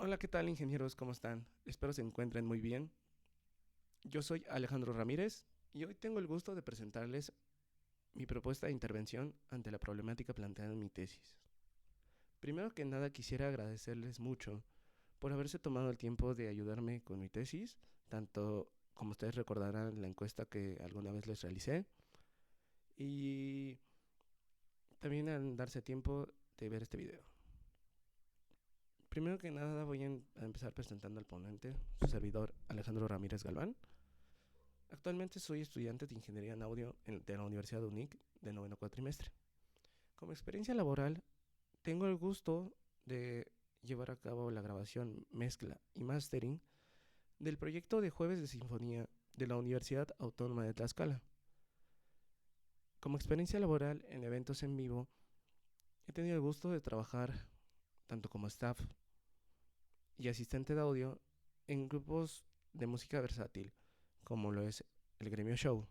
Hola, ¿qué tal, ingenieros? ¿Cómo están? Espero se encuentren muy bien. Yo soy Alejandro Ramírez y hoy tengo el gusto de presentarles mi propuesta de intervención ante la problemática planteada en mi tesis. Primero que nada, quisiera agradecerles mucho por haberse tomado el tiempo de ayudarme con mi tesis, tanto como ustedes recordarán la encuesta que alguna vez les realicé, y también al darse tiempo de ver este video. Primero que nada, voy a empezar presentando al ponente, su servidor Alejandro Ramírez Galván. Actualmente soy estudiante de Ingeniería en Audio de la Universidad de UNIC de noveno cuatrimestre. Como experiencia laboral, tengo el gusto de llevar a cabo la grabación, mezcla y mastering del proyecto de Jueves de Sinfonía de la Universidad Autónoma de Tlaxcala. Como experiencia laboral en eventos en vivo, he tenido el gusto de trabajar tanto como staff y asistente de audio en grupos de música versátil, como lo es el Gremio Show,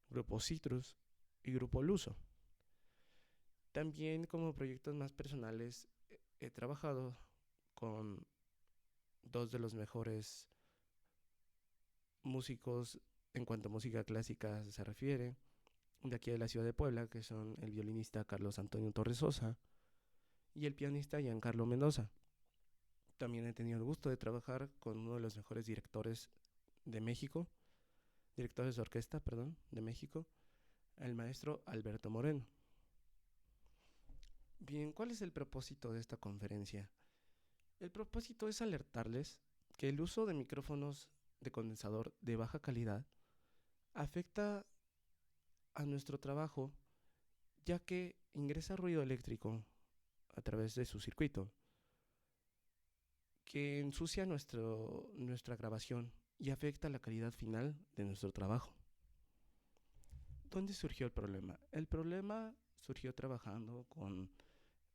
Grupo Citrus y Grupo Luso. También como proyectos más personales he trabajado con dos de los mejores músicos en cuanto a música clásica se refiere, de aquí de la ciudad de Puebla, que son el violinista Carlos Antonio Torres Sosa y el pianista Giancarlo Mendoza. También he tenido el gusto de trabajar con uno de los mejores directores de orquesta, perdón, de México, el maestro Alberto Moreno. Bien, ¿cuál es el propósito de esta conferencia? El propósito es alertarles que el uso de micrófonos de condensador de baja calidad afecta a nuestro trabajo, ya que ingresa ruido eléctrico a través de su circuito, que ensucia nuestra grabación y afecta la calidad final de nuestro trabajo. ¿Dónde surgió el problema? El problema surgió trabajando con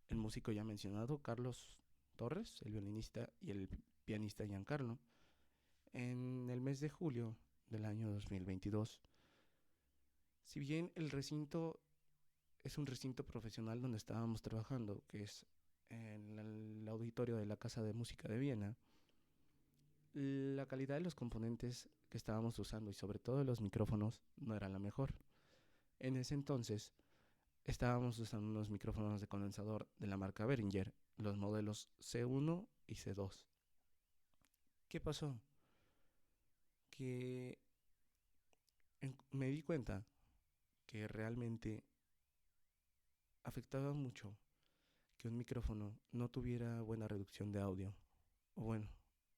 el músico ya mencionado, Carlos Torres, el violinista, y el pianista Giancarlo, en el mes de julio del año 2022. Si bien el recinto es un recinto profesional donde estábamos trabajando, que es en el auditorio de la Casa de Música de Viena, la calidad de los componentes que estábamos usando y sobre todo de los micrófonos no era la mejor. En ese entonces estábamos usando unos micrófonos de condensador de la marca Behringer, los modelos C1 y C2. ¿Qué pasó? Que me di cuenta que realmente afectaba mucho que un micrófono no tuviera buena reducción de audio, o bueno,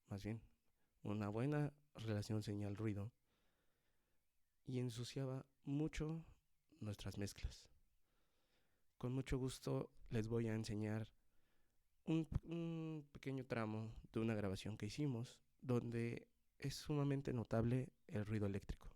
más bien, una buena relación señal-ruido, y ensuciaba mucho nuestras mezclas. Con mucho gusto les voy a enseñar un pequeño tramo de una grabación que hicimos, donde es sumamente notable el ruido eléctrico.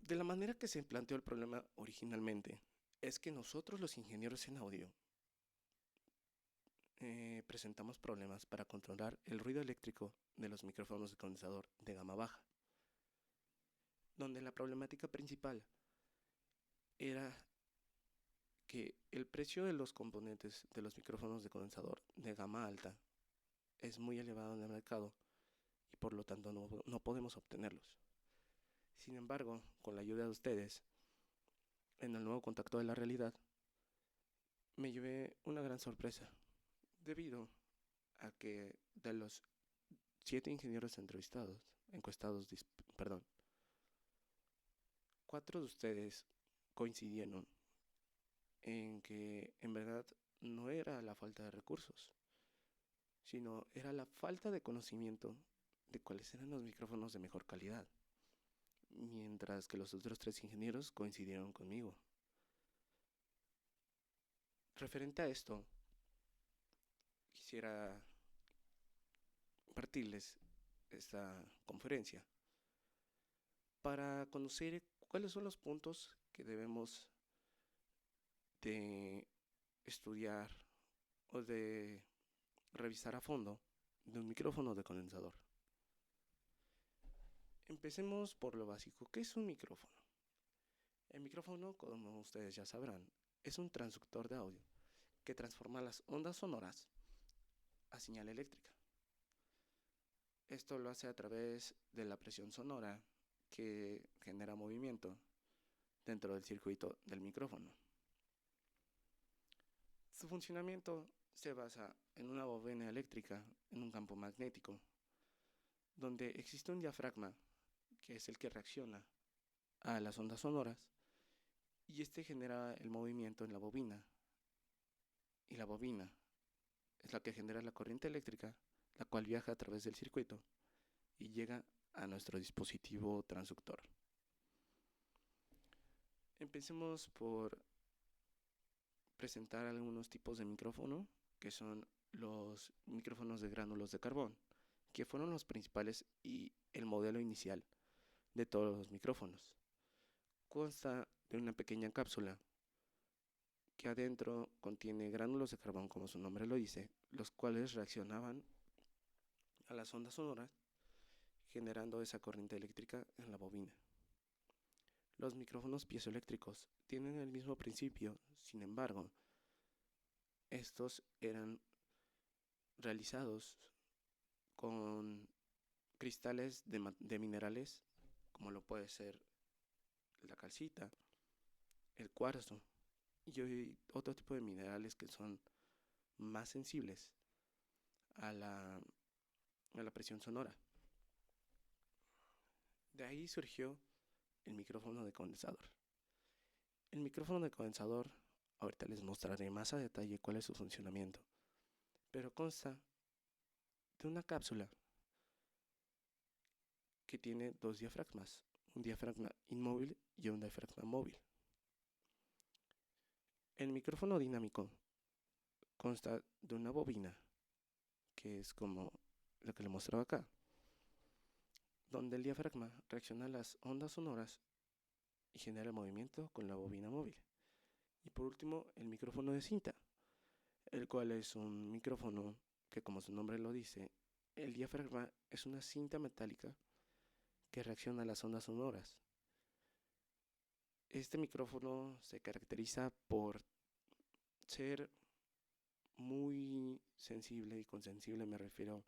De la manera que se planteó el problema originalmente, es que nosotros los ingenieros en audio presentamos problemas para controlar el ruido eléctrico de los micrófonos de condensador de gama baja, donde la problemática principal era que el precio de los componentes de los micrófonos de condensador de gama alta es muy elevado en el mercado y por lo tanto no podemos obtenerlos. Sin embargo, con la ayuda de ustedes, en el nuevo contacto de la realidad, me llevé una gran sorpresa, debido a que de los 7 ingenieros encuestados, perdón, 4 de ustedes coincidieron en que en verdad no era la falta de recursos, sino era la falta de conocimiento de cuáles eran los micrófonos de mejor calidad, mientras que los otros 3 ingenieros coincidieron conmigo. Referente a esto, quisiera partirles esta conferencia para conocer cuáles son los puntos que debemos de estudiar o de revisar a fondo de un micrófono de condensador. Empecemos por lo básico. ¿Qué es un micrófono? El micrófono, como ustedes ya sabrán, es un transductor de audio que transforma las ondas sonoras a señal eléctrica. Esto lo hace a través de la presión sonora que genera movimiento dentro del circuito del micrófono. Su funcionamiento se basa en una bobina eléctrica en un campo magnético, donde existe un diafragma que es el que reacciona a las ondas sonoras y este genera el movimiento en la bobina. Y la bobina es la que genera la corriente eléctrica, la cual viaja a través del circuito y llega a nuestro dispositivo transductor. Empecemos por presentar algunos tipos de micrófono, que son los micrófonos de gránulos de carbón, que fueron los principales y el modelo inicial de todos los micrófonos. Consta de una pequeña cápsula que adentro contiene gránulos de carbón, como su nombre lo dice, los cuales reaccionaban a las ondas sonoras, generando esa corriente eléctrica en la bobina. Los micrófonos piezoeléctricos tienen el mismo principio, sin embargo, estos eran realizados con cristales de minerales, como lo puede ser la calcita, el cuarzo y otro tipo de minerales que son más sensibles a la presión sonora. De ahí surgió el micrófono de condensador. El micrófono de condensador, ahorita les mostraré más a detalle cuál es su funcionamiento, pero consta de una cápsula que tiene dos diafragmas, un diafragma inmóvil y un diafragma móvil. El micrófono dinámico consta de una bobina, que es como lo que le mostraba acá, donde el diafragma reacciona a las ondas sonoras y genera el movimiento con la bobina móvil. Y por último, el micrófono de cinta, el cual es un micrófono que, como su nombre lo dice, el diafragma es una cinta metálica que reacciona a las ondas sonoras. Este micrófono se caracteriza por ser muy sensible, y con sensible me refiero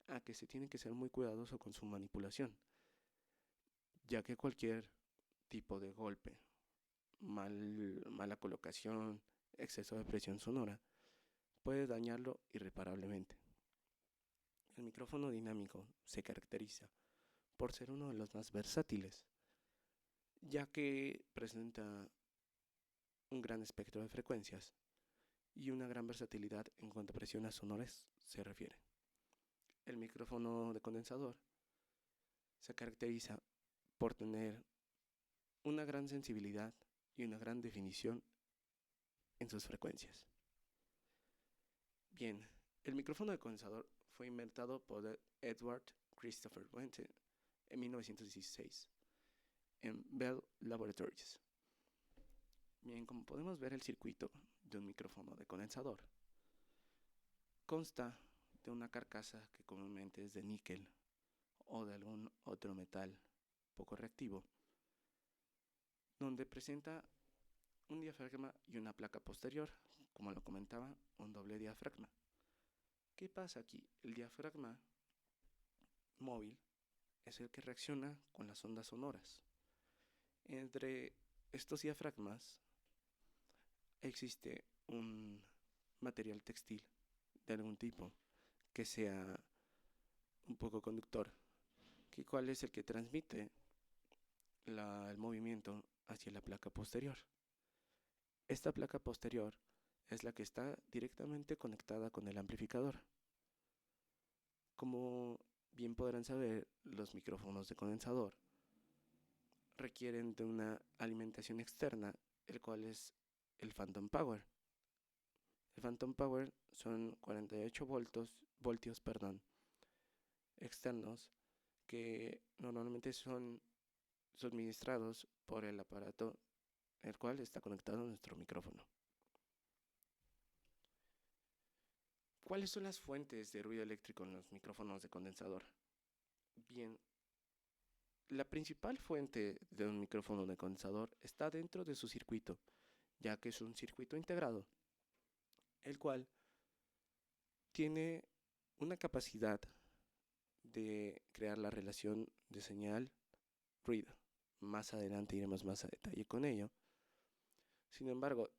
a que se tiene que ser muy cuidadoso con su manipulación, ya que cualquier tipo de golpe, mala colocación, exceso de presión sonora, puede dañarlo irreparablemente. El micrófono dinámico se caracteriza por ser uno de los más versátiles, ya que presenta un gran espectro de frecuencias y una gran versatilidad en cuanto a presiones sonoras se refiere. El micrófono de condensador se caracteriza por tener una gran sensibilidad y una gran definición en sus frecuencias. Bien, el micrófono de condensador fue inventado por Edward Christopher Wente en 1916 en Bell Laboratories. Bien, como podemos ver, el circuito de un micrófono de condensador consta de una carcasa que comúnmente es de níquel o de algún otro metal poco reactivo, donde presenta un diafragma y una placa posterior, como lo comentaba, un doble diafragma. ¿Qué pasa aquí? El diafragma móvil es el que reacciona con las ondas sonoras. Entre estos diafragmas existe un material textil de algún tipo que sea un poco conductor, cuál es el que transmite el movimiento hacia la placa posterior. Esta placa posterior es la que está directamente conectada con el amplificador. Como bien podrán saber, los micrófonos de condensador requieren de una alimentación externa, el cual es el Phantom Power. El Phantom Power son 48 voltios externos que normalmente son suministrados por el aparato el cual está conectado a nuestro micrófono. ¿Cuáles son las fuentes de ruido eléctrico en los micrófonos de condensador? Bien, la principal fuente de un micrófono de condensador está dentro de su circuito, ya que es un circuito integrado, el cual tiene una capacidad de crear la relación de señal-ruido. Más adelante iremos más a detalle con ello. Sin embargo,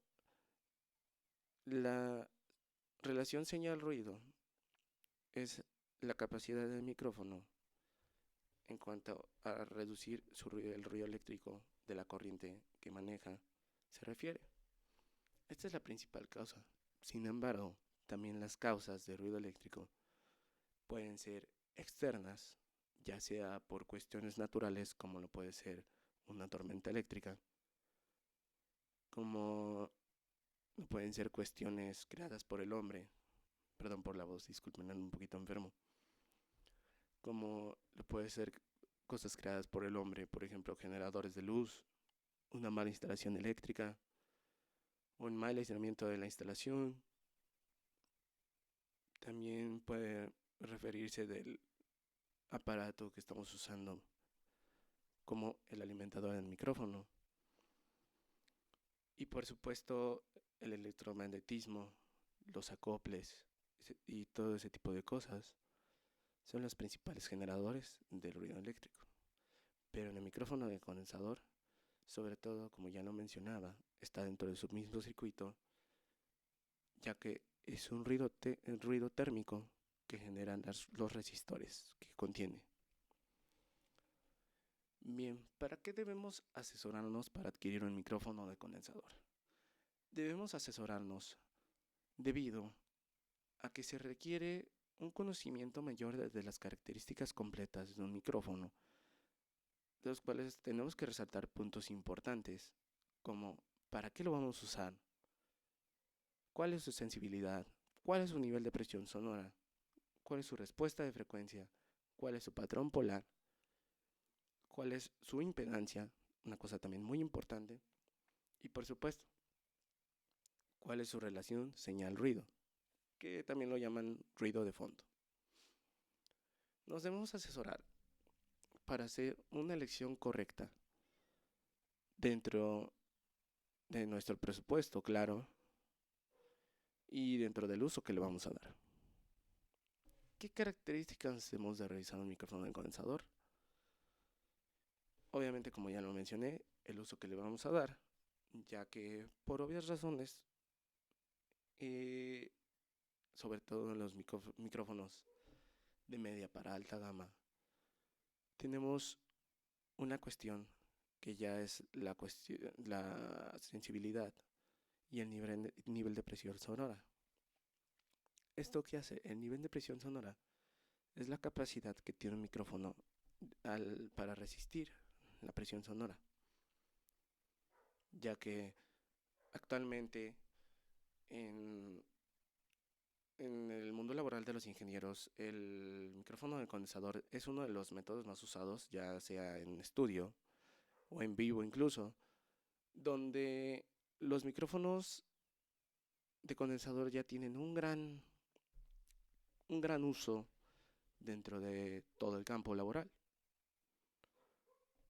la relación señal-ruido es la capacidad del micrófono en cuanto a reducir el ruido eléctrico de la corriente que maneja se refiere. Esta es la principal causa. Sin embargo, también las causas de ruido eléctrico pueden ser externas, ya sea por cuestiones naturales, como lo puede ser una tormenta eléctrica, como pueden ser cuestiones creadas por el hombre, perdón por la voz, disculpen, ando un poquito enfermo, como lo puede ser cosas creadas por el hombre, por ejemplo, generadores de luz, una mala instalación eléctrica, un mal aislamiento de la instalación. También puede referirse del aparato que estamos usando como el alimentador del micrófono. Y por supuesto el electromagnetismo, los acoples y todo ese tipo de cosas son los principales generadores del ruido eléctrico. Pero en el micrófono de condensador, sobre todo, como ya lo mencionaba, está dentro de su mismo circuito, ya que es un ruido térmico que generan los resistores que contiene. Bien, ¿para qué debemos asesorarnos para adquirir un micrófono de condensador? Debemos asesorarnos debido a que se requiere un conocimiento mayor de las características completas de un micrófono, de los cuales tenemos que resaltar puntos importantes, como ¿para qué lo vamos a usar? ¿Cuál es su sensibilidad? ¿Cuál es su nivel de presión sonora? ¿Cuál es su respuesta de frecuencia? ¿Cuál es su patrón polar? ¿Cuál es su impedancia? Una cosa también muy importante. Y por supuesto, ¿cuál es su relación señal-ruido? Que también lo llaman ruido de fondo. Nos debemos asesorar para hacer una elección correcta dentro de nuestro presupuesto, claro, y dentro del uso que le vamos a dar. ¿Qué características debemos de revisar un micrófono de condensador? Obviamente, como ya lo mencioné, el uso que le vamos a dar, ya que por obvias razones, sobre todo en los micrófonos de media para alta gama, tenemos una cuestión que ya es la sensibilidad y el nivel de presión sonora. ¿Esto qué hace? El nivel de presión sonora es la capacidad que tiene un micrófono para resistir la presión sonora, ya que actualmente en, en el mundo laboral de los ingenieros el micrófono de condensador es uno de los métodos más usados, ya sea en estudio o en vivo incluso, donde los micrófonos de condensador ya tienen un gran uso dentro de todo el campo laboral.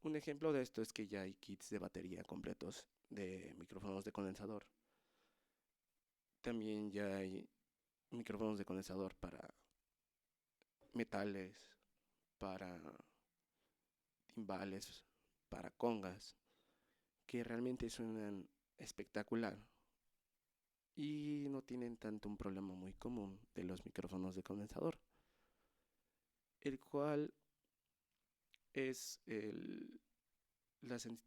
Un ejemplo de esto es que ya hay kits de batería completos de micrófonos de condensador. También ya hay micrófonos de condensador para metales, para timbales, para congas, que realmente suenan espectacular y no tienen tanto un problema muy común de los micrófonos de condensador, el cual es de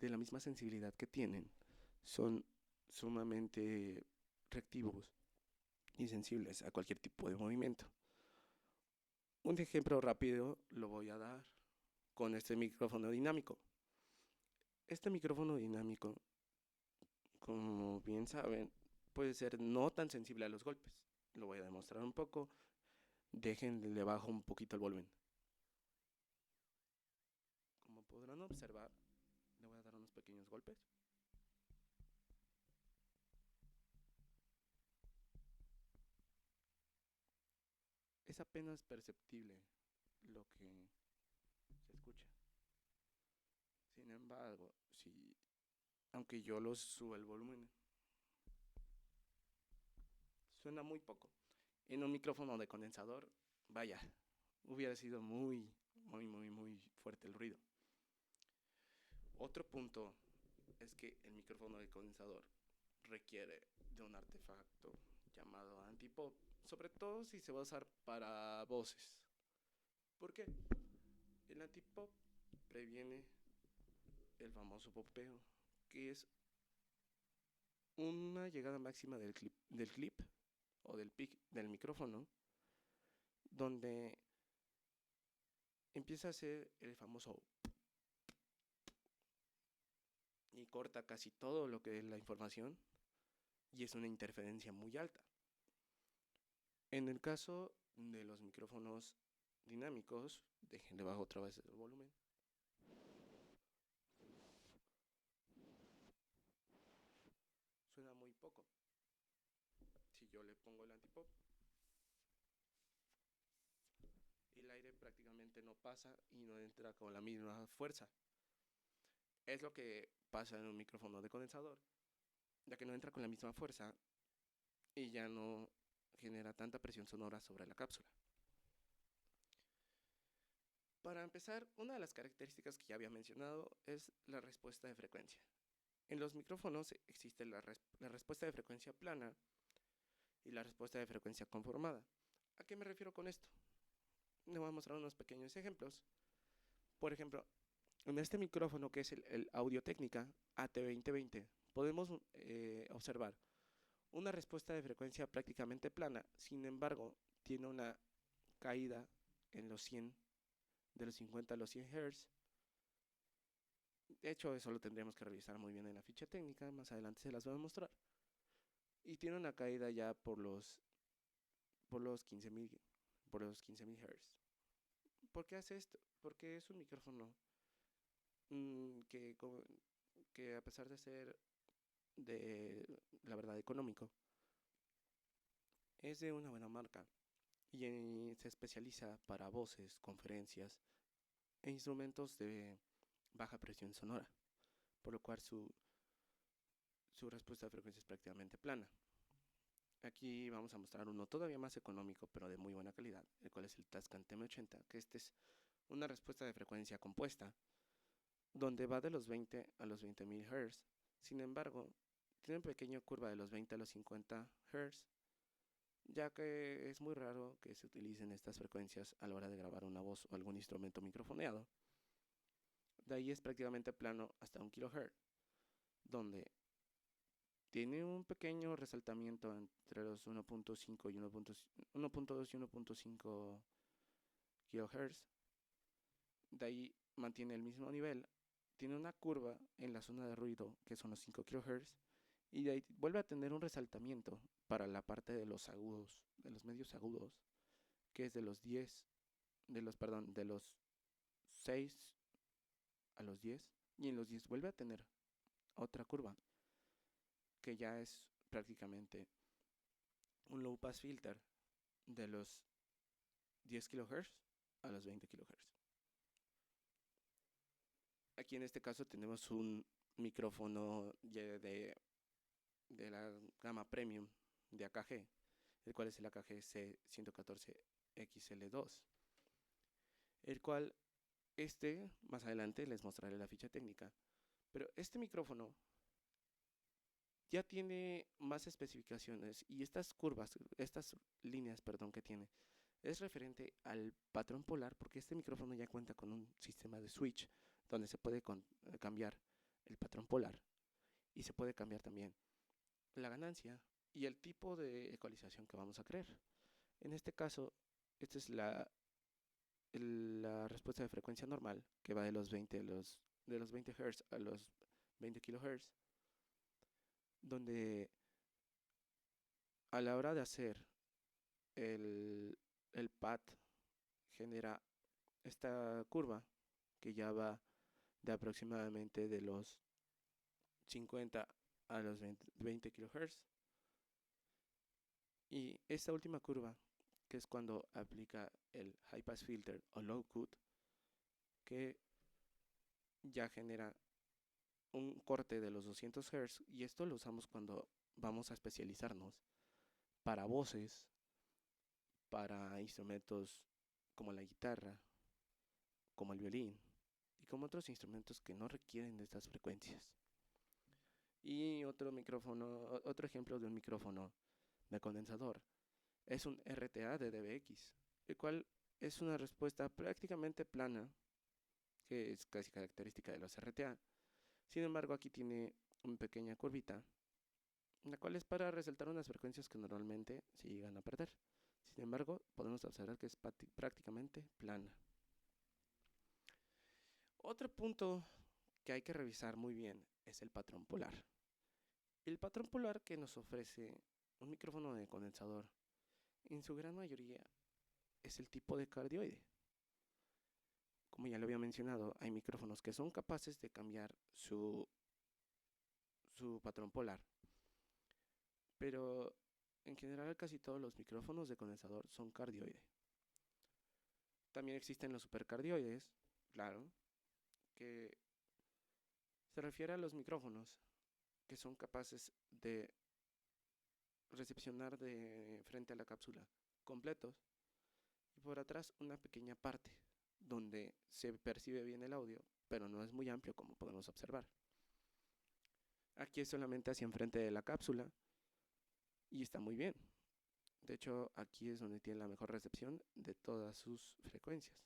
la misma sensibilidad que tienen, son sumamente reactivos y sensibles a cualquier tipo de movimiento. Un ejemplo rápido lo voy a dar con este micrófono dinámico. Este micrófono dinámico, como bien saben, puede ser no tan sensible a los golpes. Lo voy a demostrar un poco. Le bajo un poquito el volumen. Como podrán observar, le voy a dar unos pequeños golpes. es apenas perceptible lo que se escucha. Sin embargo, si aunque yo lo suba el volumen, suena muy poco. En un micrófono de condensador, vaya, hubiera sido muy fuerte el ruido. Otro punto es que el micrófono de condensador requiere de un artefacto llamado antipop, sobre todo si se va a usar para voces. ¿Por qué? El antipop previene el famoso popeo, que es una llegada máxima del clip o del pic del micrófono, donde empieza a ser el famoso y corta casi todo lo que es la información y es una interferencia muy alta. En el caso de los micrófonos dinámicos, déjenle bajo otra vez el volumen. Suena muy poco. Si yo le pongo el antipop, el aire prácticamente no pasa y no entra con la misma fuerza. Es lo que pasa en un micrófono de condensador, ya que no entra con la misma fuerza y ya no genera tanta presión sonora sobre la cápsula. Para empezar, una de las características que ya había mencionado es la respuesta de frecuencia. En los micrófonos existe la respuesta de frecuencia plana y la respuesta de frecuencia conformada. ¿A qué me refiero con esto? Les voy a mostrar unos pequeños ejemplos. Por ejemplo, en este micrófono que es el Audio-Técnica AT2020, podemos observar una respuesta de frecuencia prácticamente plana, sin embargo, tiene una caída en los 100, de los 50 a los 100 Hz. De hecho, eso lo tendríamos que revisar muy bien en la ficha técnica, más adelante se las voy a mostrar. Y tiene una caída ya por los 15.000 Hz. ¿Por qué hace esto? Porque es un micrófono que, que a pesar de ser la verdad económico, es de una buena marca y se especializa para voces, conferencias e instrumentos de baja presión sonora, por lo cual su respuesta de frecuencia es prácticamente plana. Aquí vamos a mostrar uno todavía más económico, pero de muy buena calidad, el cual es el Tascam TM80, que este es una respuesta de frecuencia compuesta, donde va de los 20 a los 20.000 Hz. Sin embargo, tiene una pequeña curva de los 20 a los 50 Hz, ya que es muy raro que se utilicen estas frecuencias a la hora de grabar una voz o algún instrumento microfoneado. De ahí es prácticamente plano hasta 1 kHz, donde tiene un pequeño resaltamiento entre los 1.5 y 1.2 y 1.5 kHz. De ahí mantiene el mismo nivel. Tiene una curva en la zona de ruido, que son los 5 kHz. Y de ahí vuelve a tener un resaltamiento para la parte de los agudos, de los medios agudos, que es de los 6 a los 10. Y en los 10 vuelve a tener otra curva, que ya es prácticamente un low pass filter de los 10 kHz a los 20 kHz. Aquí en este caso tenemos un micrófono de la gama premium de AKG, el cual es el AKG C114XL2, el cual más adelante les mostraré la ficha técnica, pero este micrófono ya tiene más especificaciones y estas líneas, que tiene, es referente al patrón polar, porque este micrófono ya cuenta con un sistema de switch donde se puede cambiar el patrón polar y se puede cambiar también la ganancia y el tipo de ecualización que vamos a querer. En este caso, esta es la respuesta de frecuencia normal, que va de los 20 Hz a los 20 kHz, donde a la hora de hacer el pad genera esta curva que ya va de aproximadamente de los 50 a los 20 kHz. Y esta última curva, que es cuando aplica el High Pass Filter o Low Cut, que ya genera un corte de los 200 Hz, y esto lo usamos cuando vamos a especializarnos para voces, para instrumentos como la guitarra, como el violín y como otros instrumentos que no requieren de estas frecuencias. Y otro ejemplo de un micrófono de condensador es un RTA de DBX, el cual es una respuesta prácticamente plana, que es casi característica de los RTA. Sin embargo, aquí tiene una pequeña curvita, la cual es para resaltar unas frecuencias que normalmente se llegan a perder. Sin embargo, podemos observar que es prácticamente plana. Otro punto que hay que revisar muy bien es el patrón polar. El patrón polar que nos ofrece un micrófono de condensador, en su gran mayoría, es el tipo de cardioide. Como ya lo había mencionado, hay micrófonos que son capaces de cambiar su patrón polar, pero en general casi todos los micrófonos de condensador son cardioide. También existen los supercardioides, claro, que se refiere a los micrófonos que son capaces de recepcionar de frente a la cápsula completos, y por atrás una pequeña parte donde se percibe bien el audio, pero no es muy amplio como podemos observar. Aquí es solamente hacia enfrente de la cápsula y está muy bien. De hecho, aquí es donde tiene la mejor recepción de todas sus frecuencias.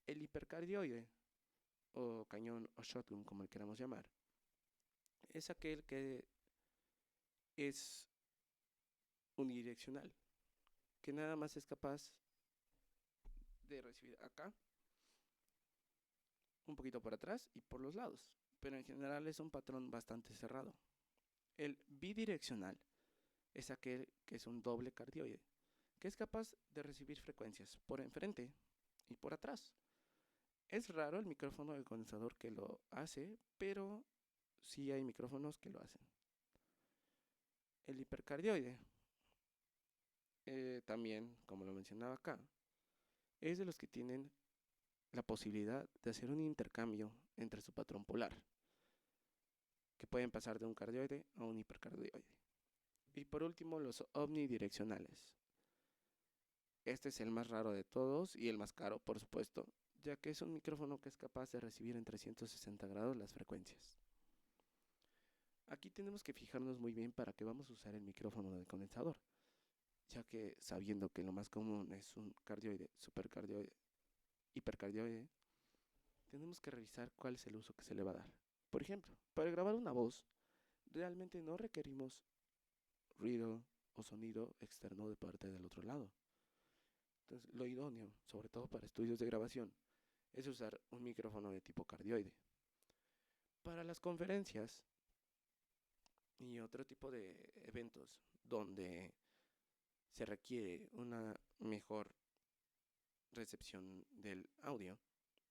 El hipercardioide, o cañón o shotgun, como le queramos llamar, es aquel que es unidireccional, que nada más es capaz de recibir acá, un poquito por atrás y por los lados, pero en general es un patrón bastante cerrado. El bidireccional es aquel que es un doble cardioide, que es capaz de recibir frecuencias por enfrente y por atrás. Es raro el micrófono de condensador que lo hace, pero sí hay micrófonos que lo hacen. El hipercardioide, también, como lo mencionaba acá, es de los que tienen la posibilidad de hacer un intercambio entre su patrón polar, que pueden pasar de un cardioide a un hipercardioide. Y por último, los omnidireccionales. Este es el más raro de todos y el más caro, por supuesto, ya que es un micrófono que es capaz de recibir en 360 grados las frecuencias. Aquí tenemos que fijarnos muy bien para qué vamos a usar el micrófono de condensador, ya que sabiendo que lo más común es un cardioide, supercardioide, hipercardioide, tenemos que revisar cuál es el uso que se le va a dar. Por ejemplo, para grabar una voz, realmente no requerimos ruido o sonido externo de parte del otro lado. Entonces, lo idóneo, sobre todo para estudios de grabación, es usar un micrófono de tipo cardioide. Para las conferencias y otro tipo de eventos donde se requiere una mejor recepción del audio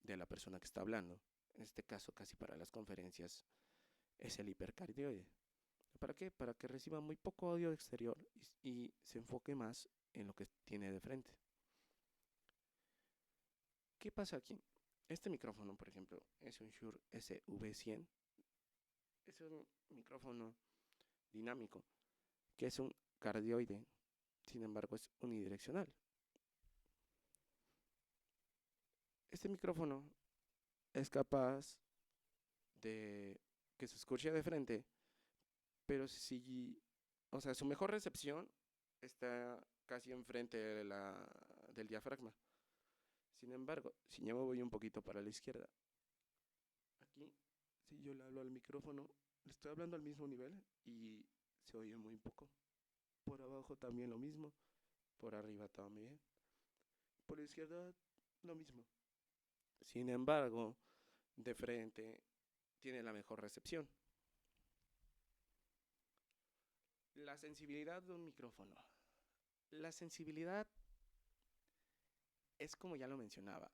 de la persona que está hablando, en este caso casi para las conferencias, es el hipercardioide. ¿Para qué? Para que reciba muy poco audio exterior y se enfoque más en lo que tiene de frente. ¿Qué pasa aquí? Este micrófono, por ejemplo, es un Shure SV100. Es un micrófono dinámico, que es un cardioide, sin embargo es unidireccional. Este micrófono es capaz de que se escuche de frente, pero o sea, su mejor recepción está casi enfrente del diafragma. Sin embargo, si yo me voy un poquito para la izquierda, aquí, si yo le hablo al micrófono, le estoy hablando al mismo nivel y se oye muy poco. Por abajo también lo mismo, por arriba también, por la izquierda lo mismo. Sin embargo, de frente tiene la mejor recepción. La sensibilidad de un micrófono. La sensibilidad es, como ya lo mencionaba,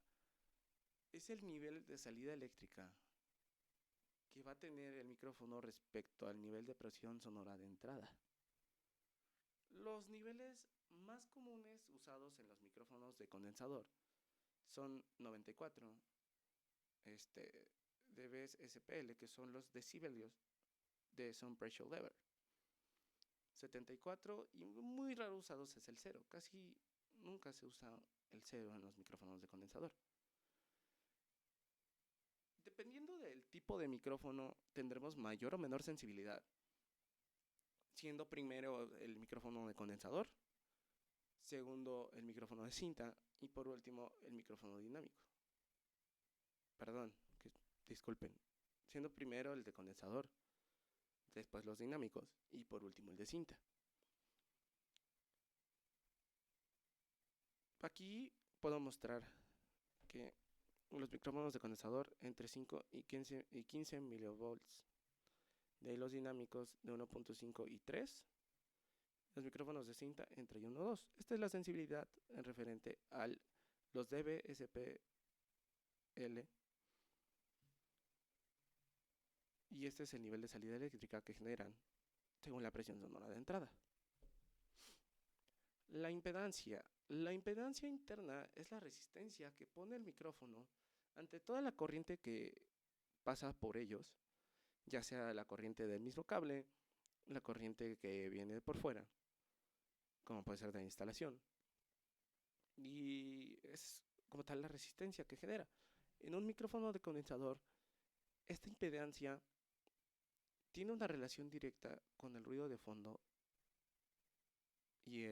es el nivel de salida eléctrica que va a tener el micrófono respecto al nivel de presión sonora de entrada. Los niveles más comunes usados en los micrófonos de condensador son 94 dBs SPL, que son los decibelios de Sound Pressure Level. 74 y muy raro usados es el 0. Casi nunca se usa el 0 en los micrófonos de condensador. Dependiendo del tipo de micrófono, tendremos mayor o menor sensibilidad, siendo primero el micrófono de condensador, segundo el micrófono de cinta y por último el micrófono dinámico. Perdón, disculpen. Siendo primero el de condensador, después los dinámicos y por último el de cinta. Aquí puedo mostrar que los micrófonos de condensador entre 5 y 15 milivolts, de ahí los dinámicos de 1.5 y 3, los micrófonos de cinta entre 1 y 2. Esta es la sensibilidad en referente a los dB/SPL, y este es el nivel de salida eléctrica que generan según la presión sonora de entrada. La impedancia. La impedancia interna es la resistencia que pone el micrófono ante toda la corriente que pasa por ellos, ya sea la corriente del mismo cable, la corriente que viene por fuera, como puede ser de instalación, y es como tal la resistencia que genera. En un micrófono de condensador, esta impedancia tiene una relación directa con el ruido de fondo y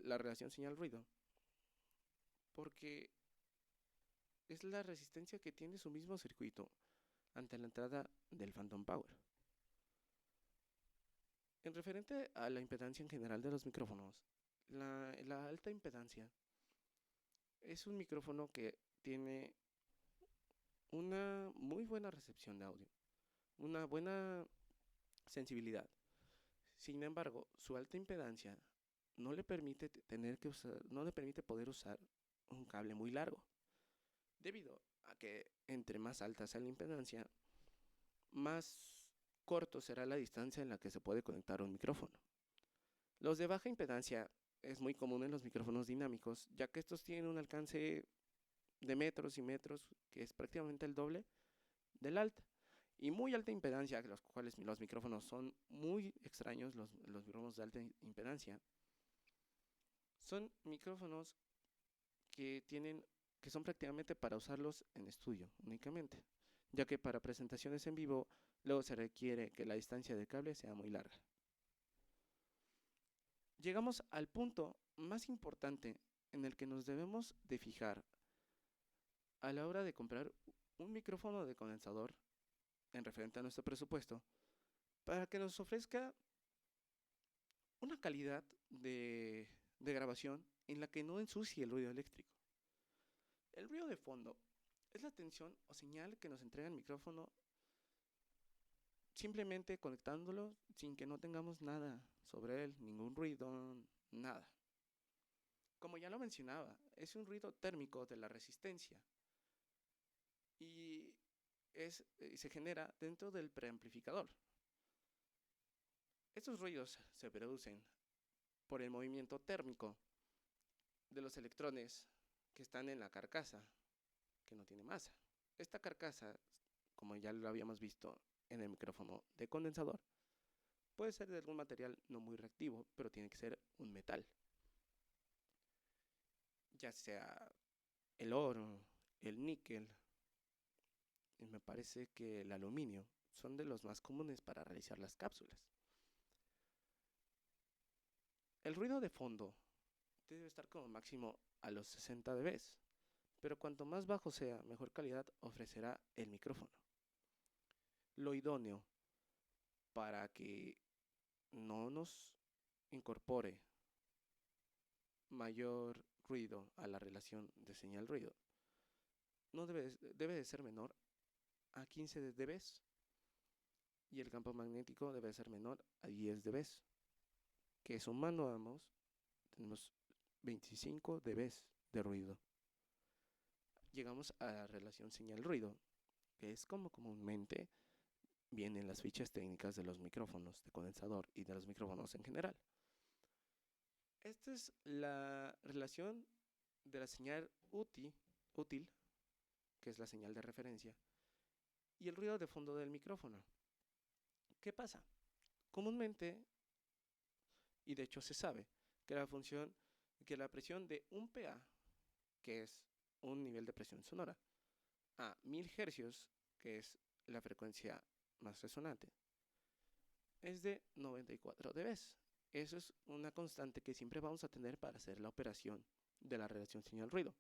la relación señal-ruido, porque es la resistencia que tiene su mismo circuito ante la entrada del Phantom Power. En referente a la impedancia en general de los micrófonos, la alta impedancia es un micrófono que tiene una muy buena recepción de audio, una buena sensibilidad. Sin embargo, su alta impedancia no le permite poder usar un cable muy largo, debido a que entre más alta sea la impedancia, más corto será la distancia en la que se puede conectar un micrófono. Los de baja impedancia es muy común en los micrófonos dinámicos, ya que estos tienen un alcance de metros y metros, que es prácticamente el doble del alta. Y muy alta impedancia, los cuales los micrófonos son muy extraños, los micrófonos de alta impedancia, son micrófonos que son prácticamente para usarlos en estudio únicamente, ya que para presentaciones en vivo luego se requiere que la distancia del cable sea muy larga. Llegamos al punto más importante en el que nos debemos de fijar a la hora de comprar un micrófono de condensador en referente a nuestro presupuesto, para que nos ofrezca una calidad de grabación en la que no ensucie el ruido eléctrico. El ruido de fondo es la tensión o señal que nos entrega el micrófono simplemente conectándolo sin que no tengamos nada sobre él, ningún ruido, nada. Como ya lo mencionaba, es un ruido térmico de la resistencia y se genera dentro del preamplificador. Estos ruidos se producen por el movimiento térmico de los electrones que están en la carcasa, que no tiene masa. Esta carcasa, como ya lo habíamos visto en el micrófono de condensador, puede ser de algún material no muy reactivo, pero tiene que ser un metal, ya sea el oro, el níquel, y me parece que el aluminio son de los más comunes para realizar las cápsulas. El ruido de fondo debe estar como máximo a los 60 dBs, pero cuanto más bajo sea, mejor calidad ofrecerá el micrófono. Lo idóneo para que no nos incorpore mayor ruido a la relación de señal-ruido no debe de ser menor a 15 dBs y el campo magnético debe ser menor a 10 dBs, que sumando ambos tenemos 25 dBs de ruido. Llegamos a la relación señal-ruido, que es como comúnmente vienen las fichas técnicas de los micrófonos de condensador y de los micrófonos en general. Esta es la relación de la señal útil, que es la señal de referencia, y el ruido de fondo del micrófono. ¿Qué pasa? Comúnmente, y de hecho se sabe, que la presión de un PA, que es un nivel de presión sonora, a 1000 Hz, que es la frecuencia más resonante, es de 94 dB. Eso es una constante que siempre vamos a tener para hacer la operación de la relación señal-ruido.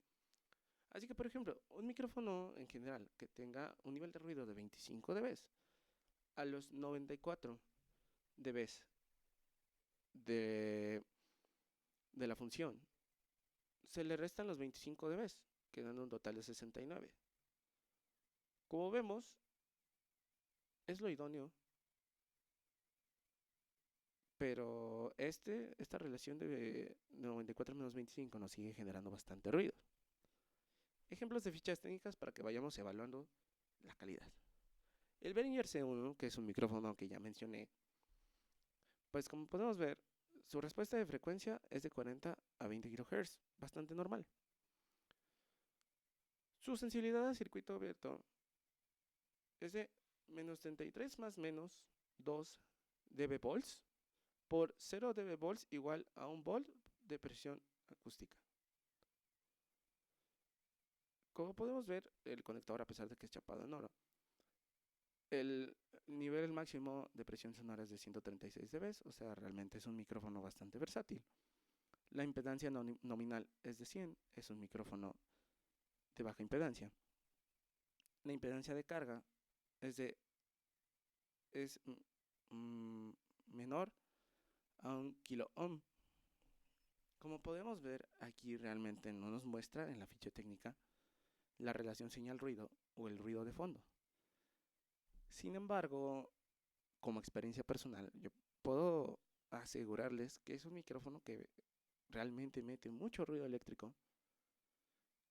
Así que, por ejemplo, un micrófono en general que tenga un nivel de ruido de 25 dB, a los 94 dB de, de la función, se le restan los 25 dB, quedando un total de 69. Como vemos, es lo idóneo, pero esta relación de 94 menos 25 nos sigue generando bastante ruido. Ejemplos de fichas técnicas para que vayamos evaluando la calidad. El Behringer C1, que es un micrófono que ya mencioné, pues como podemos ver, su respuesta de frecuencia es de 40 a 20 kHz, bastante normal. Su sensibilidad a circuito abierto es de menos 33 más menos 2 dB por 0 dB igual a 1 volt de presión acústica. Como podemos ver, el conector, a pesar de que es chapado en oro, el nivel máximo de presión sonora es de 136 dB, o sea, realmente es un micrófono bastante versátil. La impedancia nominal es de 100, es un micrófono de baja impedancia. La impedancia de carga es menor a 1 kilo ohm. Como podemos ver, aquí realmente no nos muestra en la ficha técnica la relación señal-ruido o el ruido de fondo. Sin embargo, como experiencia personal, yo puedo asegurarles que es un micrófono que realmente mete mucho ruido eléctrico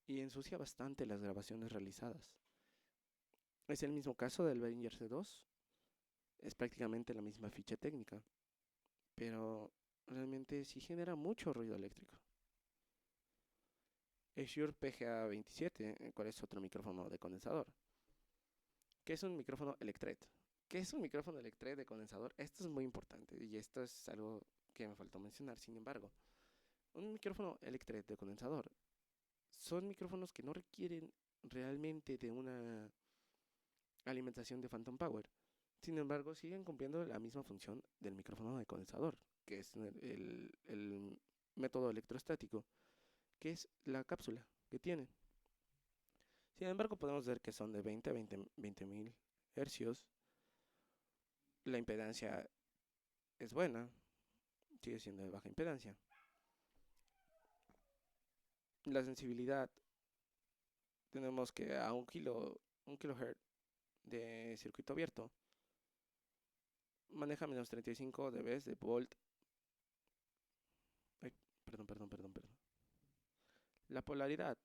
y ensucia bastante las grabaciones realizadas. Es el mismo caso del Behringer C2, es prácticamente la misma ficha técnica, pero realmente sí genera mucho ruido eléctrico. El Shure PGA27, cual es otro micrófono de condensador, que es un micrófono Electret. ¿Qué es un micrófono Electret de condensador? Esto es muy importante y esto es algo que me faltó mencionar. Sin embargo, un micrófono Electret de condensador son micrófonos que no requieren realmente de una alimentación de Phantom Power. Sin embargo, siguen cumpliendo la misma función del micrófono de condensador, que es el método electrostático, que es la cápsula que tienen. Sin embargo, podemos ver que son de 20 a 20.000 hercios. La impedancia es buena, sigue siendo de baja impedancia. La sensibilidad, tenemos que a un kilohertz de circuito abierto maneja menos 35 dB de volt. Ay, perdón. La polaridad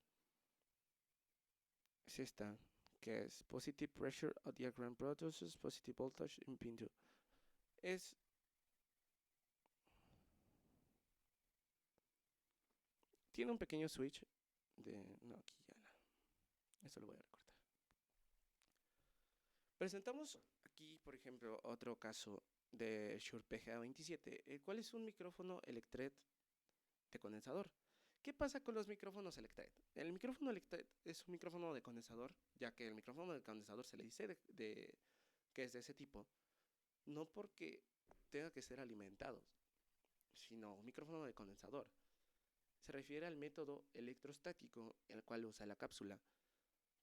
es esta, que es positive pressure a diagram produces positive voltage in pin 2. Tiene un pequeño switch de... No, aquí ya eso lo voy a recortar. Presentamos aquí, por ejemplo, otro caso de Shure PGA27, el cual es un micrófono Electret de condensador. ¿Qué pasa con los micrófonos Electret? El micrófono Electret es un micrófono de condensador, ya que el micrófono de condensador se le dice que es de ese tipo, no porque tenga que ser alimentado, sino un micrófono de condensador. Se refiere al método electrostático, el cual usa la cápsula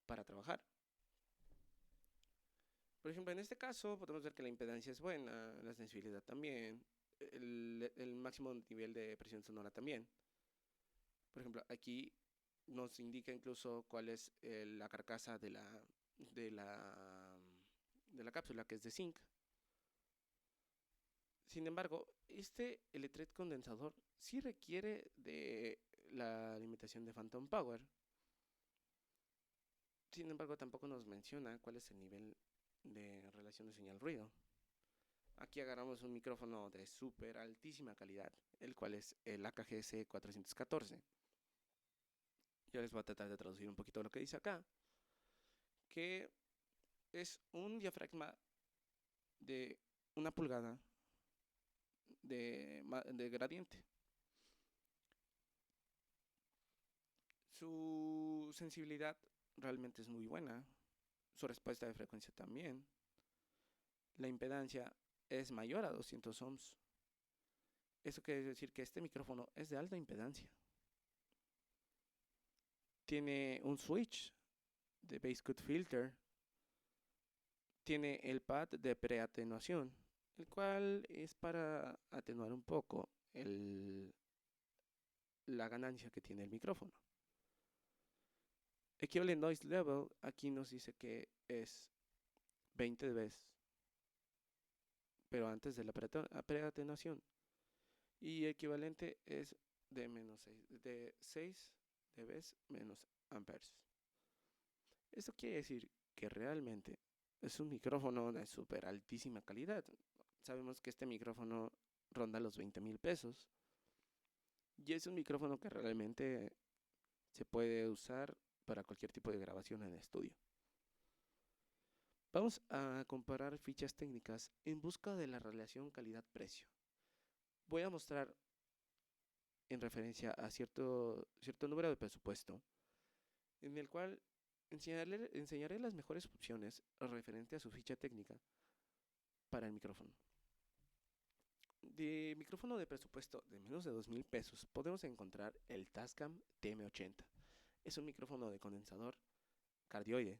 para trabajar. Por ejemplo, en este caso podemos ver que la impedancia es buena, la sensibilidad también, el máximo nivel de presión sonora también. Por ejemplo, aquí nos indica incluso cuál es la carcasa de la cápsula, que es de zinc. Sin embargo, este Electret condensador sí requiere de la limitación de Phantom Power. Sin embargo, tampoco nos menciona cuál es el nivel de relación de señal-ruido. Aquí agarramos un micrófono de súper altísima calidad, el cual es el AKG S414. Yo les voy a tratar de traducir un poquito lo que dice acá, que es un diafragma de 1 pulgada de gradiente. Su sensibilidad realmente es muy buena, su respuesta de frecuencia también. La impedancia es mayor a 200 ohms. Eso quiere decir que este micrófono es de alta impedancia. Tiene un switch de bass cut filter. Tiene el pad de preatenuación, el cual es para atenuar un poco la ganancia que tiene el micrófono. Equivalent Noise Level, aquí nos dice que es 20 dB, pero antes de la preatenuación. Y equivalente es de 6 dB menos amperes. Esto quiere decir que realmente es un micrófono de súper altísima calidad. Sabemos que este micrófono ronda los 20,000 pesos. Y es un micrófono que realmente se puede usar para cualquier tipo de grabación en estudio. Vamos a comparar fichas técnicas en busca de la relación calidad-precio. Voy a mostrar en referencia a cierto número de presupuesto, en el cual enseñaré las mejores opciones referente a su ficha técnica para el micrófono. De micrófono de presupuesto de menos de 2,000 pesos podemos encontrar el Tascam TM80. Es un micrófono de condensador cardioide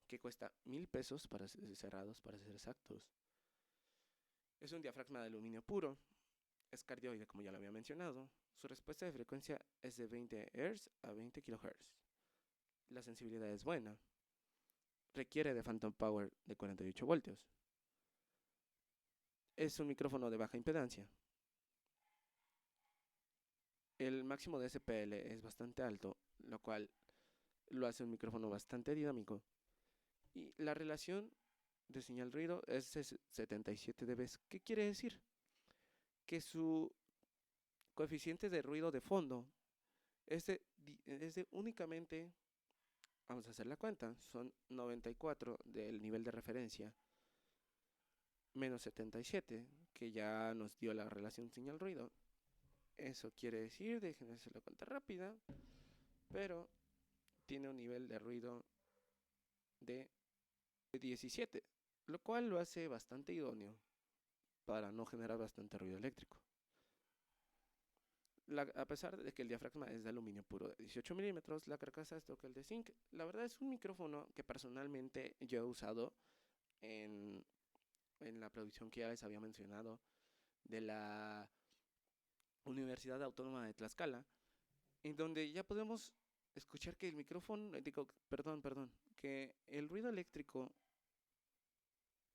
que cuesta 1,000 pesos para ser cerrados, para ser exactos. Es un diafragma de aluminio puro, es cardioide como ya lo había mencionado. Su respuesta de frecuencia es de 20 Hz a 20 kHz. La sensibilidad es buena. Requiere de phantom power de 48 voltios. Es un micrófono de baja impedancia. El máximo de SPL es bastante alto, lo cual lo hace un micrófono bastante dinámico. Y la relación de señal-ruido es de 77 dB. ¿Qué quiere decir? Que su coeficiente de ruido de fondo es de únicamente, vamos a hacer la cuenta, son 94 del nivel de referencia, menos 77, que ya nos dio la relación señal-ruido. Eso quiere decir, déjenme hacer la cuenta rápida, pero tiene un nivel de ruido de 17, lo cual lo hace bastante idóneo para no generar bastante ruido eléctrico. A pesar de que el diafragma es de aluminio puro de 18 milímetros, la carcasa es de de zinc. La verdad es un micrófono que personalmente yo he usado en la producción que ya les había mencionado de la Universidad Autónoma de Tlaxcala, en donde ya podemos escuchar que el micrófono, que el ruido eléctrico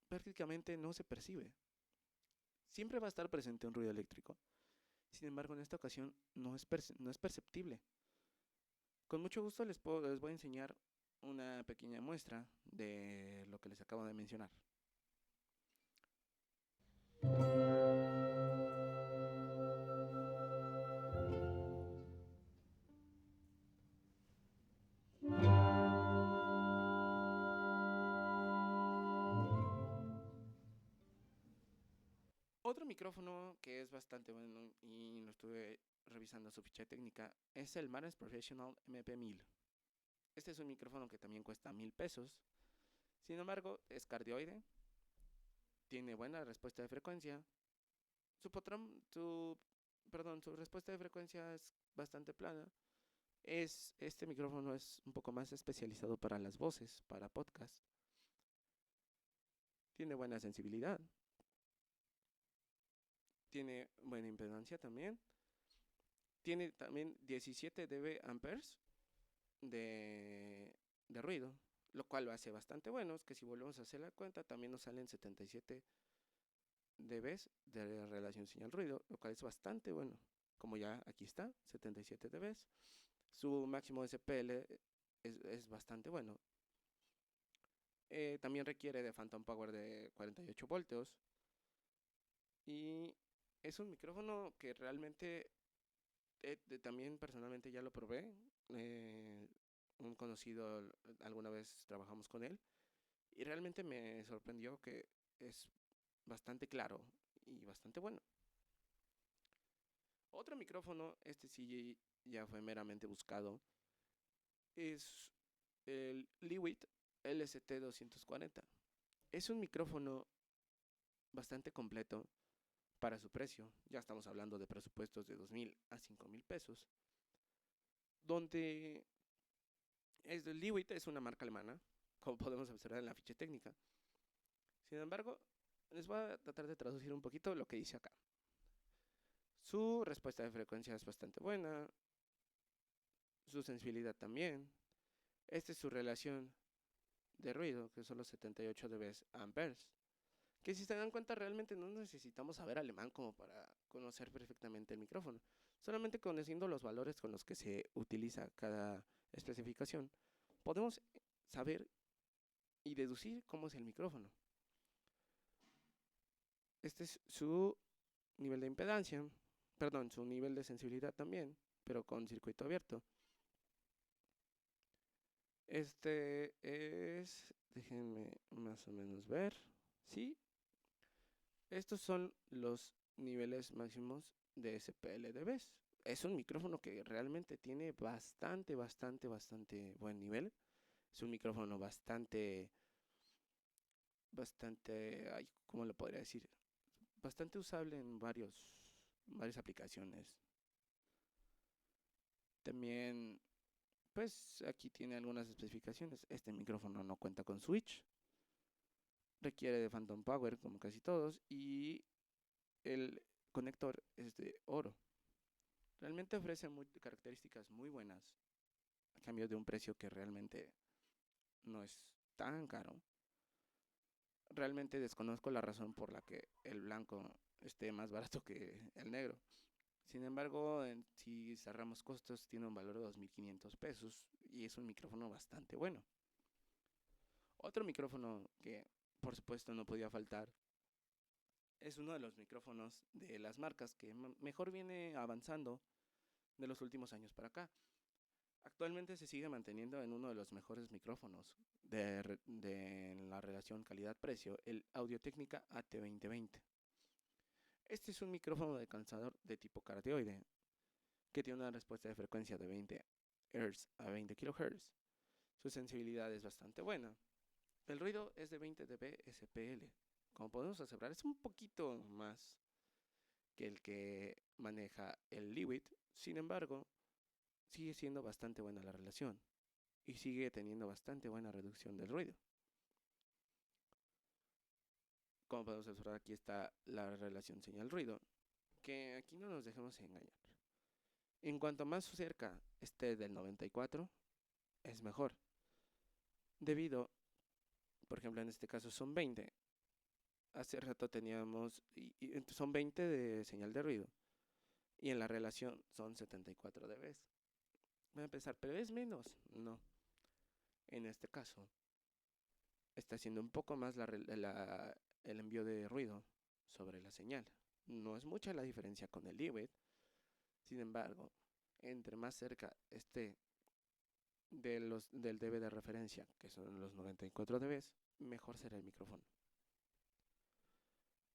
prácticamente no se percibe. Siempre va a estar presente un ruido eléctrico. Sin embargo, en esta ocasión no es perceptible. Con mucho gusto les voy a enseñar una pequeña muestra de lo que les acabo de mencionar. Otro micrófono que es bastante bueno y lo estuve revisando su ficha técnica es el Marantz Professional MP1000. Este es un micrófono que también cuesta 1,000 pesos. Sin embargo, es cardioide, tiene buena respuesta de frecuencia. Su respuesta de frecuencia es bastante plana. Este micrófono es un poco más especializado para las voces, para podcast. Tiene buena sensibilidad. Tiene buena impedancia también. Tiene también 17 dB amperes de ruido, lo cual lo hace bastante bueno. Es que si volvemos a hacer la cuenta, también nos salen 77 dB de relación señal-ruido, lo cual es bastante bueno. Como ya aquí está, 77 dB. Su máximo SPL es bastante bueno. También requiere de phantom power de 48 voltios. Y es un micrófono que realmente también personalmente ya lo probé. Un conocido alguna vez trabajamos con él y realmente me sorprendió que es bastante claro y bastante bueno. Otro micrófono, este sí ya fue meramente buscado, es el Lewitt LST-240. Es un micrófono bastante completo para su precio. Ya estamos hablando de presupuestos de 2,000 a 5,000 pesos. Donde Lewitt es una marca alemana, como podemos observar en la ficha técnica. Sin embargo, les voy a tratar de traducir un poquito lo que dice acá. Su respuesta de frecuencia es bastante buena, su sensibilidad también. Esta es su relación de ruido, que son los 78 dB amperes. Que si se dan cuenta, realmente no necesitamos saber alemán como para conocer perfectamente el micrófono. Solamente conociendo los valores con los que se utiliza cada especificación, podemos saber y deducir cómo es el micrófono. Este es su nivel de impedancia, perdón, su nivel de sensibilidad también, pero con circuito abierto. Este es, déjenme más o menos ver, sí, estos son los niveles máximos de SPL dBs. Es un micrófono que realmente tiene bastante buen nivel. Es un micrófono ay, ¿cómo lo podría decir? Bastante usable en varias aplicaciones. También, pues aquí tiene algunas especificaciones. Este micrófono no cuenta con switch. Requiere de Phantom Power como casi todos. Y el conector es de oro. Realmente ofrece características muy buenas a cambio de un precio que realmente no es tan caro. Realmente desconozco la razón por la que el blanco esté más barato que el negro. Sin embargo, si cerramos costos, tiene un valor de 2,500 pesos y es un micrófono bastante bueno. Otro micrófono que por supuesto no podía faltar es uno de los micrófonos de las marcas que mejor viene avanzando de los últimos años para acá. Actualmente se sigue manteniendo en uno de los mejores micrófonos de la relación calidad-precio, el Audio-Técnica AT2020. Este es un micrófono de condensador de tipo cardioide que tiene una respuesta de frecuencia de 20 Hz a 20 kHz. Su sensibilidad es bastante buena. El ruido es de 20 dB SPL. Como podemos observar, es un poquito más que el que maneja el Lewitt. Sin embargo, sigue siendo bastante buena la relación y sigue teniendo bastante buena reducción del ruido. Como podemos observar, aquí está la relación señal-ruido, que aquí no nos dejemos engañar. En cuanto más cerca esté del 94, es mejor. Debido, por ejemplo, en este caso son 20. Hace rato teníamos, son 20 de señal de ruido. Y en la relación son 74 dB. Voy a empezar, pero es menos. No. En este caso, está haciendo un poco más el envío de ruido sobre la señal. No es mucha la diferencia con el Lewitt. Sin embargo, entre más cerca esté del dB de referencia, que son los 94 dB, mejor será el micrófono.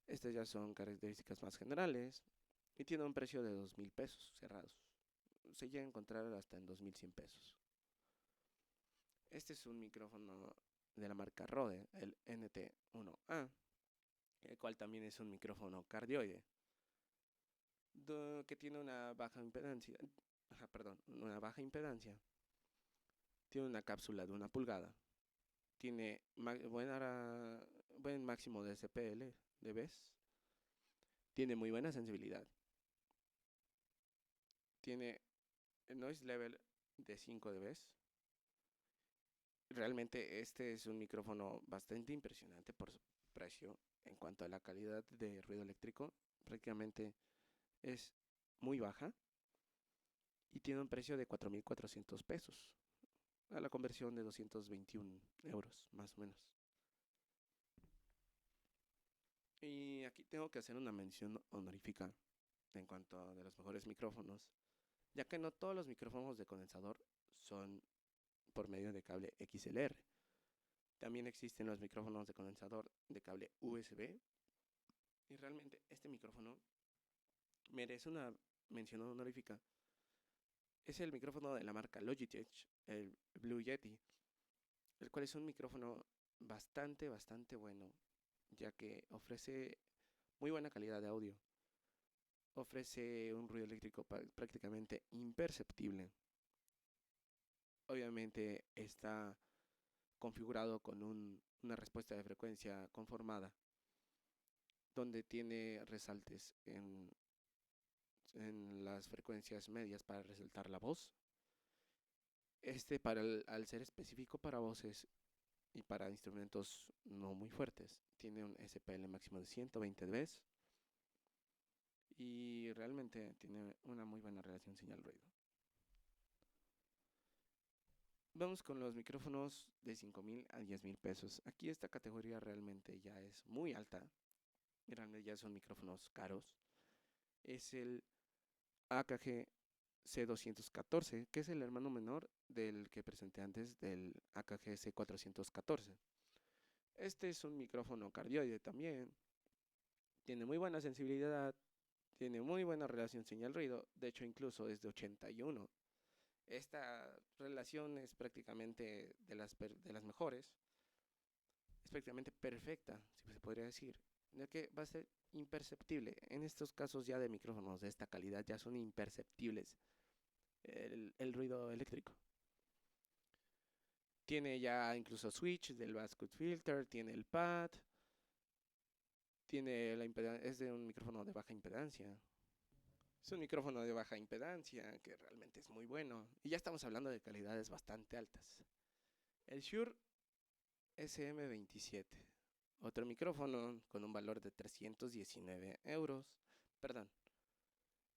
Estas ya son características más generales y tiene un precio de 2,000 pesos cerrados. Se llega a encontrar hasta en 2,100 pesos. Este es un micrófono de la marca Rode, el NT1A, el cual también es un micrófono cardioide, que tiene una baja impedancia. Tiene una cápsula de 1 pulgada. Tiene buen máximo de SPL dB. Tiene muy buena sensibilidad. Tiene noise level de 5 dB. Realmente este es un micrófono bastante impresionante por su precio. En cuanto a la calidad de ruido eléctrico, prácticamente es muy baja y tiene un precio de 4,400 pesos, a la conversión de 221 euros más o menos. Y aquí tengo que hacer una mención honorífica en cuanto a de los mejores micrófonos, ya que no todos los micrófonos de condensador son por medio de cable XLR. También existen los micrófonos de condensador de cable USB y realmente este micrófono merece una mención honorífica. Es el micrófono de la marca Logitech, el Blue Yeti, el cual es un micrófono bastante bueno, ya que ofrece muy buena calidad de audio. Ofrece un ruido eléctrico prácticamente imperceptible. Obviamente está configurado con una respuesta de frecuencia conformada, donde tiene resaltes en las frecuencias medias para resaltar la voz. Al ser específico para voces y para instrumentos no muy fuertes, tiene un SPL máximo de 120 dB y realmente tiene una muy buena relación señal-ruido. Vamos con los micrófonos de 5,000 a 10,000 pesos. Aquí esta categoría realmente ya es muy alta. Realmente ya son micrófonos caros. Es el AKG C214, que es el hermano menor del que presenté antes, del AKG C414. Este es un micrófono cardioide también. Tiene muy buena sensibilidad, tiene muy buena relación señal-ruido. De hecho, incluso es de 81. Esta relación es prácticamente de las mejores. Es prácticamente perfecta, si se podría decir, ya que va a ser imperceptible. En estos casos ya de micrófonos de esta calidad ya son imperceptibles el ruido eléctrico. Tiene ya incluso switch del basscut filter, tiene el pad, tiene es de un micrófono de baja impedancia. Es un micrófono de baja impedancia que realmente es muy bueno. Y ya estamos hablando de calidades bastante altas. El Shure SM27. Otro micrófono con un valor de 319 euros. Perdón.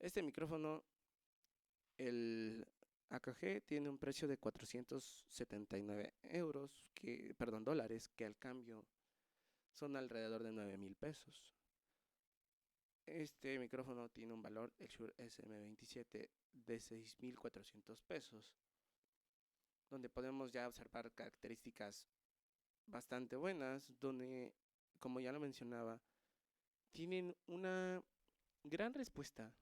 Este micrófono, el AKG, tiene un precio de 479 dólares, que al cambio son alrededor de 9,000 pesos. Este micrófono tiene un valor, el Shure SM27, de 6,400 pesos, donde podemos ya observar características bastante buenas, donde, como ya lo mencionaba, tienen una gran respuesta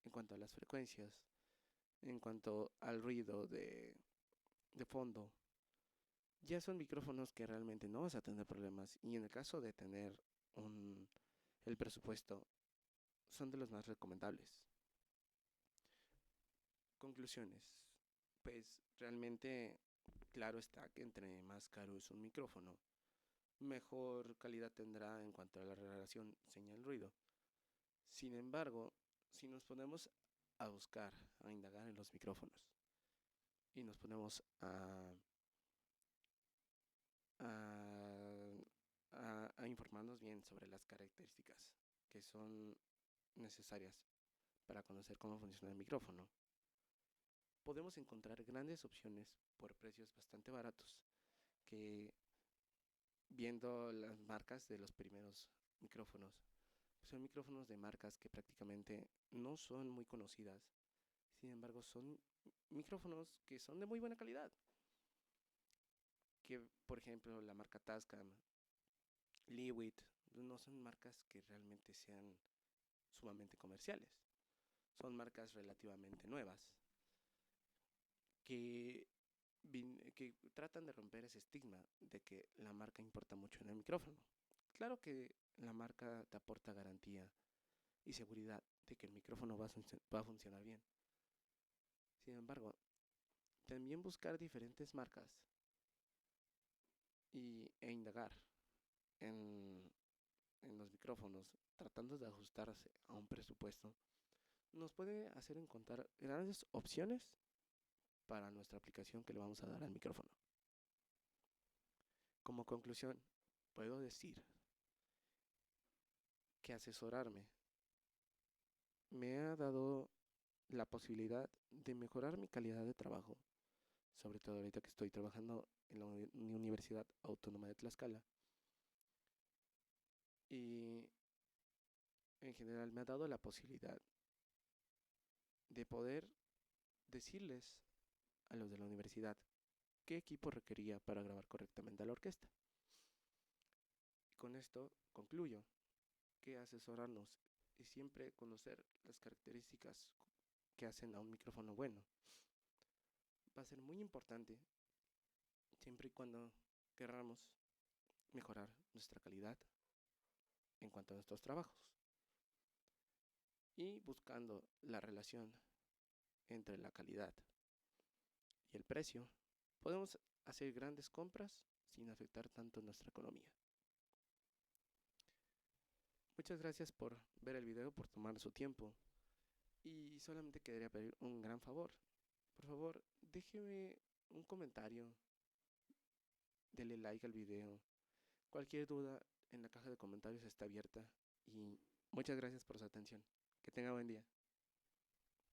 en cuanto a las frecuencias, en cuanto al ruido de fondo. Ya son micrófonos que realmente no vas a tener problemas, y en el caso de tener el presupuesto, son de los más recomendables. Conclusiones. Pues realmente, claro está que entre más caro es un micrófono, mejor calidad tendrá en cuanto a la relación señal-ruido. Sin embargo, si nos ponemos a buscar, a indagar en los micrófonos y nos ponemos a informarnos bien sobre las características que son necesarias para conocer cómo funciona el micrófono, podemos encontrar grandes opciones por precios bastante baratos, que viendo las marcas de los primeros micrófonos, son micrófonos de marcas que prácticamente no son muy conocidas. Sin embargo, son micrófonos que son de muy buena calidad. Que, por ejemplo, la marca Tascam, Lewitt, no son marcas que realmente sean sumamente comerciales. Son marcas relativamente nuevas que, que tratan de romper ese estigma de que la marca importa mucho en el micrófono. Claro que la marca te aporta garantía y seguridad de que el micrófono va a funcionar bien. Sin embargo, también buscar diferentes marcas e indagar en, en los micrófonos, tratando de ajustarse a un presupuesto, nos puede hacer encontrar grandes opciones para nuestra aplicación que le vamos a dar al micrófono. Como conclusión, puedo decir que asesorarme me ha dado la posibilidad de mejorar mi calidad de trabajo, sobre todo ahorita que estoy trabajando en la Universidad Autónoma de Tlaxcala. Y en general me ha dado la posibilidad de poder decirles a los de la universidad qué equipo requería para grabar correctamente a la orquesta. Y con esto concluyo que asesorarnos y siempre conocer las características que hacen a un micrófono bueno va a ser muy importante siempre y cuando querramos mejorar nuestra calidad en cuanto a nuestros trabajos. Y buscando la relación entre la calidad y el precio, podemos hacer grandes compras sin afectar tanto nuestra economía. Muchas gracias por ver el video, por tomar su tiempo. Y solamente quería pedir un gran favor. Por favor, déjeme un comentario, dele like al video. Cualquier duda en la caja de comentarios está abierta. Y muchas gracias por su atención. Que tenga buen día.